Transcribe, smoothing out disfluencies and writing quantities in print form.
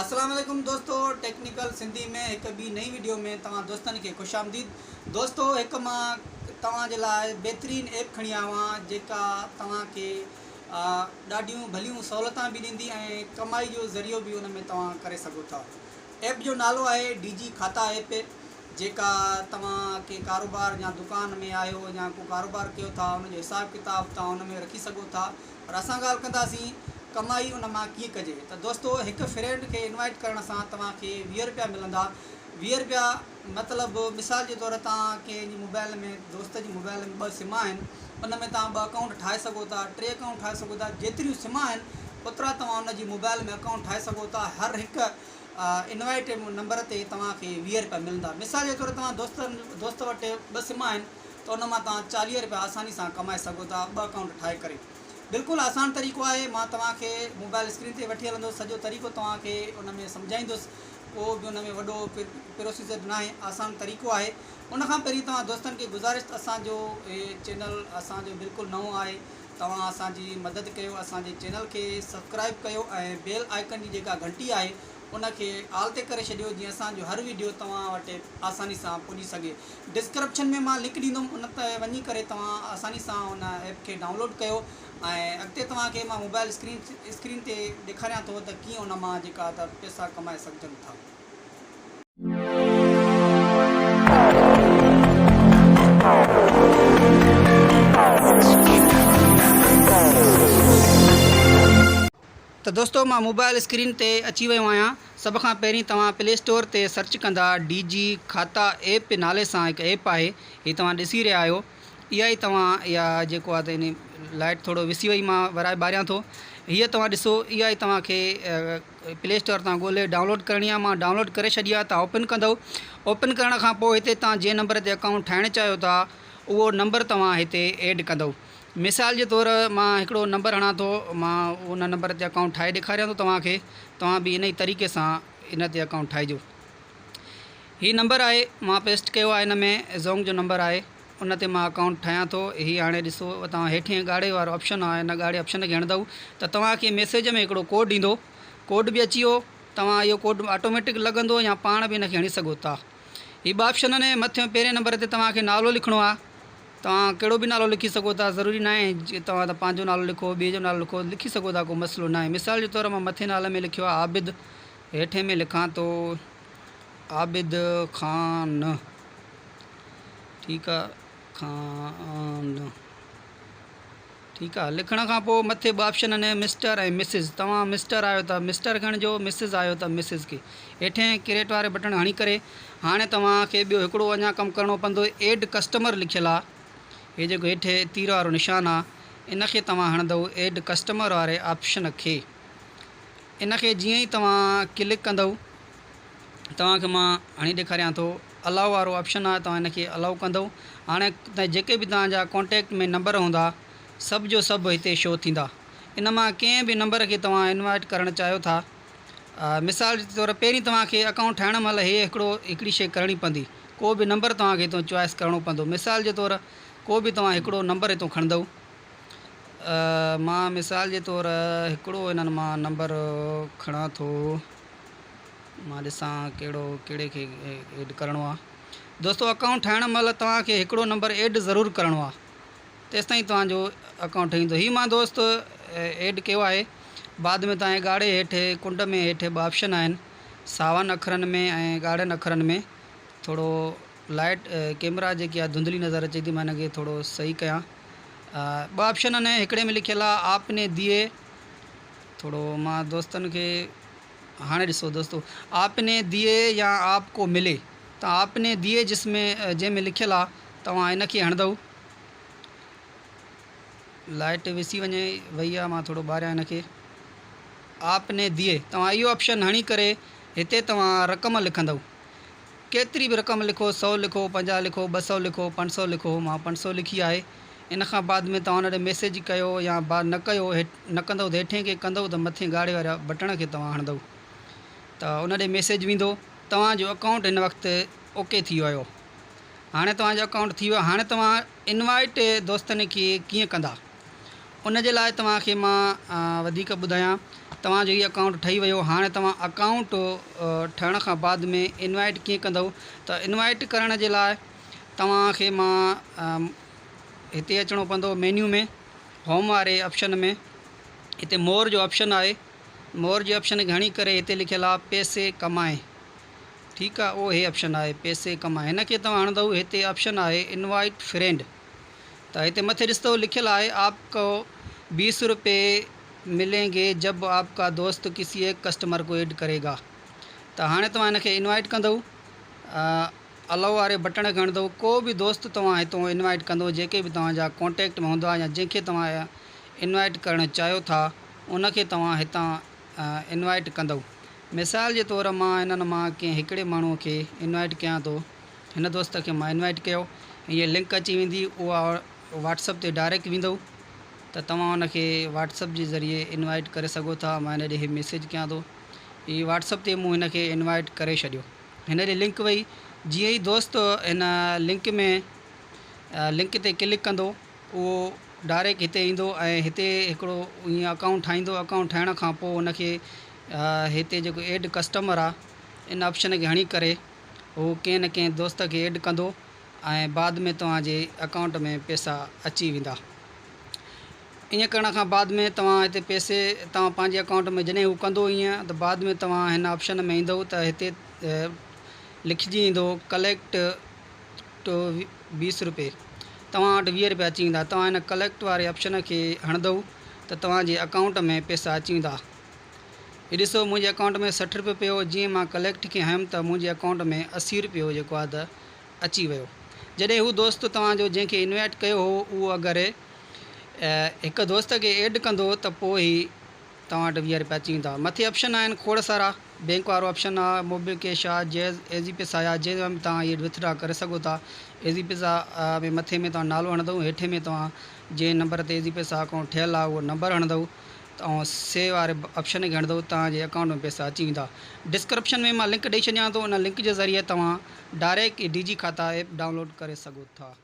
अस्सलाम वालेकुम दोस्तों, टेक्निकल सिंधी में एक भी नई वीडियो में तव्हां दोस्तनि खे ख़ुश आमदीद। दोस्तों, एक मां तव्हां जे लाइ बहितरीन ऐप खणी आयो आहियां जेका तव्हांखे ॾाढियूं भलियूं सहूलियतां बि ॾींदी ऐं कमाई जो ज़रियो बि उन में तव्हां करे सघो था। ऐप जो नालो आहे डीजी खाता ऐप, जेका तव्हां के कारोबार या दुकान में आहियो या को कारोबार कयो था उन जो हिसाब किताब तव्हां उन में रखी सघो था। और असां ॻाल्हि कंदासीं कमाई उन मां कीअं कजे। तो दोस्तों, एक फ्रेंड के इनवाइट करण सां तव्हांखे 20 रुपया मिलंदा। 20 रुपया मतिलबु मिसाल जे तौर तव्हां कंहिंजी मोबाइल में, दोस्त जी मोबाइल में 2 सिम आहिनि, उन में तव्हां 2 अकाउंट ठाहे सघो था, 3 अकाउंट ठाहे सघो था। जेतिरियूं सिम आहिनि ओतिरा तव्हां उन जी मोबाइल में अकाउंट ठाहे सघो था। हर हिकु इनवाइट नंबर ते तव्हांखे 20 रुपया मिलंदा। मिसाल जे तौर तव्हां दोस्त वटि 2 सिम आहिनि त उन मां तव्हां 40 रुपया आसानी सां कमाए सघो था 2 अकाउंट ठाहे करे। बिल्कुलु आसान तरीक़ो आहे। मां तव्हांखे मोबाइल स्क्रीन ते वठी हलंदुसि, सॼो तरीक़ो तव्हांखे उन में सम्झाईंदुसि। को बि उन में वॾो प्रोसीजर न आहे, आसान तरीक़ो आहे। उन खां पहिरीं तव्हां दोस्तनि खे गुज़ारिश, असांजो चैनल असांजो बिल्कुलु नओं आहे। तव्हां असांजी मदद कयो, असांजे चैनल खे सब्सक्राइब कयो ऐं बेल आइकन जी जेका घंटी आहे उनखे आल ते करे छॾियो, जीअं असांजो हर वीडियो तव्हां वटि आसानी सां पुॼी सघे। डिस्क्रिप्शन में मां लिंक ॾींदुमि, उन ते वञी करे तव्हां आसानी सां उन ऐप खे डाउनलोड कयो ऐं अॻिते तव्हांखे मां मोबाइल स्क्रीन ते ॾेखारियां थो त कीअं उन मां जेका त पैसा कमाए सघजनि था। तो दोस्तों, मां मोबाइल स्क्रीन ते अची वियो आहियां। सभ खां पहिरीं तव्हां प्ले स्टोर ते सर्च कंदा डीजी खाता ऐप नाले सां हिकु ऐप आहे, हीअ तव्हां ॾिसी रहिया आहियो। इहा ई तव्हां इहा जेको आहे त इन लाइट थोरो विसी वई, मां ॿारियां थो। हीअ तव्हां ॾिसो, इहा ई तव्हांखे प्ले स्टोर तां ॻोल्हे डाउनलोड करणी आहे। मां डाउनलोड करे छॾी आहे। तव्हां ओपन कंदव। ओपन करण खां पोइ हिते तव्हां जंहिं नंबर ते अकाउंट ठाहिणु चाहियो था उहो नंबर तव्हां हिते ऐड कंदव। मिसाल जे तौर मां हिकिड़ो नंबर हणां थो, मां उन नंबर ते अकाउंट ठाहे ॾेखारियां थो तव्हांखे। तव्हां बि इन ई तरीक़े सां इन ते अकाउंट ठाहिजो। हीअ नंबर आहे, मां पेस्ट कयो आहे, इन में ज़ोंग जो नंबर आहे, उन ते मां अकाउंट ठाहियां थो। हीअ हाणे ॾिसो, तव्हां हेठि ॻाढ़े वारो ऑप्शन आहे, इन ॻाढ़े ऑप्शन खे हणंदव त तव्हांखे मैसेज में हिकिड़ो कोड ईंदो। कोड बि अची वियो। तव्हां इहो कोड ऑटोमेटिक लॻंदो या पाण बि इनखे हणी सघो था। हीअ 2 ऑप्शन आहिनि। मथियों पहिरें नंबर ते तव्हांखे नालो लिखिणो आहे। तव्हां कहिड़ो बि नालो लिखी सघो था, ज़रूरी न आहे जीअं तव्हां त पंहिंजो नालो लिखो, ॿिए जो नालो लिखो, लिखी सघो था, को मसइलो न आहे। मिसाल जे तौर मां मथे नाले में लिखियो आहे आबिद, हेठे में लिखां थो आबिद ख़ान। ठीकु आहे, ख़ान। ठीकु आहे। लिखण खां पोइ मथे 2 ऑप्शन आहिनि, मिस्टर ऐं मिसिस। तव्हां मिस्टर आहियो त मिस्टर खणिजो, मिसिस आहियो त मिसिस खे। हेठे क्रिएट वारे बटण हणी करे हाणे तव्हांखे ॿियो हिकिड़ो अञा कमु करिणो पवंदो। एड कस्टमर लिखियलु आहे, हे जेको हेठे तीर वारो निशान आहे, इनखे तव्हां हणंदव एड कस्टमर वारे ऑप्शन खे। इनखे जीअं ई तव्हां क्लिक कंदव, तव्हांखे मां हणी ॾेखारियां थो, अलाउ वारो ऑप्शन आहे, तव्हां इनखे अलाउ कंदव। हाणे जेके बि तव्हांजा कॉन्टेक्ट में नंबर हूंदा सभु जो सभु हिते शो थींदा। इन मां कंहिं बि नंबर खे तव्हां इनवाइट करणु चाहियो था। मिसाल जे तौर पहिरीं तव्हांखे अकाउंट ठाहिण महिल हिकिड़ी शइ करणी पवंदी, को बि नंबर तव्हांखे हितां चॉइस करिणो पवंदो। मिसाल जे तौर को बि तव्हां हिकिड़ो नंबर हितां खणंदव। मां मिसाल जे तौर हिकिड़ो इन्हनि मां नंबर खणां थो। मां ॾिसां कहिड़े खे ऐड करिणो आहे। दोस्तों, अकाउंट ठाहिण महिल तव्हांखे हिकिड़ो नंबर ऐड ज़रूरु करिणो आहे, तेसिताईं तव्हांजो अकाउंट ठहींदो। हीअ मां दोस्त ऐड कयो आहे। बाद में तव्हांजे ॻाढ़े हेठि कुंड में हेठि 2 ऑप्शन आहिनि, सावनि अखरनि में ऐं ॻाढ़नि अखरनि में। थोरो लाइट कैमरा जेकी आहे धुंधली नज़र अचे थी, मां हिनखे थोरो सही कयां। 2 ऑप्शन आहिनि, हिकिड़े में लिखियलु आहे आपने दिए। थोरो मां दोस्तनि खे हाणे ॾिसो दोस्तों, आपने दिए या आपको मिले, त आपने दिए जंहिंमें लिखियलु आहे तव्हां इनखे हणंदव। लाइट विसी वई आहे, मां थोरो ॿारियां इनखे। आपने दिए, तव्हां इहो ऑप्शन हणी करे हिते तव्हां रक़म लिखंदव। केतिरी बि रक़म लिखो, 100 लिखो, 50 लिखो, 200 लिखो, 500 लिखो। मां 500 लिखी आहे। इन खां बाद में तव्हां उन ते मैसेज कयो या न कयो, न कंदव त हेठे खे कंदव त मथे ॻाढ़े वारे बटण खे तव्हां हणंदव त उन ॾे मैसेज वेंदो, तव्हांजो अकाउंट हिन वक़्तु ओके थी वियो। हाणे तव्हांजो अकाउंट थी वियो। हाणे तव्हां इनवाइट दोस्तनि खे कीअं कंदा उन जे लाइ तव्हांखे मां वधीक ॿुधायां, तव्हांजो हीउ अकाउंट ठही वियो। हाणे तव्हां अकाउंट ठहण खां बाद में इनवाइट कीअं कंदव? त इनवाइट करण जे लाइ तव्हांखे मां हिते अचिणो पवंदो। मेन्यू में होम वारे ऑप्शन में हिते मोर जो ऑप्शन आहे। मोर जे ऑप्शन खे हणी करे हिते लिखियलु आहे पैसे कमाए। ठीकु आहे, उहो हे ऑप्शन आहे पैसे कमाए। हिन खे तव्हां हणंदव, हिते ऑप्शन आहे इनवाइट फ्रेंड। त हिते मथे ॾिसंदव लिखियलु आहे आपको 20 रुपये मिलेंगे जब आपका दोस्त किसी एक कस्टमर को ऐड करेगा। त हाणे तव्हां हिनखे इनवाइट कंदव, अलाउ वारे बटण खे हणंदव। को बि दोस्त तव्हां हितां इनवाइट कंदव, जेके बि तव्हांजा कॉन्टेक्ट में हूंदा या जंहिंखे तव्हां इनवाइट करणु चाहियो था उनखे तव्हां हितां इनवाइट कंदव। मिसाल जे तौरु मां हिननि मां कंहिं हिकिड़े माण्हूअ खे इनवाइट कयां थो। हिन दोस्त खे मां इनवाइट कयो, हीअ लिंक अची वेंदी, उहा व्हाट्सअप ते डायरेक्ट वेंदव त तव्हां हुनखे व्हाट्सअप जे ज़रिए इनवाइट करे सघो था। मां हिन ॾे मैसेज कयां थो, हीअ व्हाट्सअप ते मूं हिनखे इनवाइट करे छॾियो। हिन ॾे लिंक वई, जीअं ई दोस्त हिन लिंक ते क्लिक कंदो उहो डायरेक्ट हिते ईंदो ऐं हिते हिकिड़ो ईअं अकाउंट ठाहींदो। अकाउंट ठाहिण खां पोइ हुनखे हिते जेको एड कस्टमर आहे इन ऑप्शन खे हणी करे उहो कंहिं न कंहिं दोस्त खे ऐड कंदो ऐं बाद में तव्हांजे अकाउंट में पैसा अची वेंदा। ईअं करण खां बाद में तव्हां हिते पैसे तव्हां पंहिंजे अकाउंट में जॾहिं हू कंदो ईअं त बाद में तव्हां हिन ऑप्शन में ईंदव त हिते लिखिजी ईंदो कलेक्ट टू 20 रुपये। तव्हां वटि 20 रुपया अची वेंदा। तव्हां हिन कलेक्ट वारे ऑप्शन खे हणंदव त तव्हांजे अकाउंट में पैसा अची वेंदा। हीअ ॾिसो, मुंहिंजे अकाउंट में 60 रुपये पियो। जीअं मां कलेक्ट खे हयमि त मुंहिंजे अकाउंट में 80 रुपयो जेको आहे त अची वियो। जॾहिं हू दोस्त तव्हांजो जंहिंखे इनवाइट कयो हो उहो अगरि हिकु दोस्त खे ऐड कंदो त पोइ ई तव्हां वटि 20 रुपया अची वेंदा। मथे ऑप्शन आहिनि खोड़ सारा, बैंक वारो ऑप्शन आहे, मोबाइल कैश आहे, जैज़ एज़ी पैसा आहे, जंहिं में तव्हां इहे विथड्रॉ करे सघो था। एज़ी पैसा में मथे में तव्हां नालो हणंदव, हेठि में तव्हां जंहिं नंबर ते एज़ी पैसा अकाउंट ठहियलु आहे उहो नंबर हणंदव ऐं सेव वारे ऑप्शन खे हणंदव, तव्हांजे अकाउंट में पैसा अची वेंदा। डिस्क्रिप्शन में मां लिंक ॾेई छॾियां थो, उन लिंक जे ज़रिए तव्हां डायरेक्ट डिजी खाता ऐप डाउनलोड करे सघो था।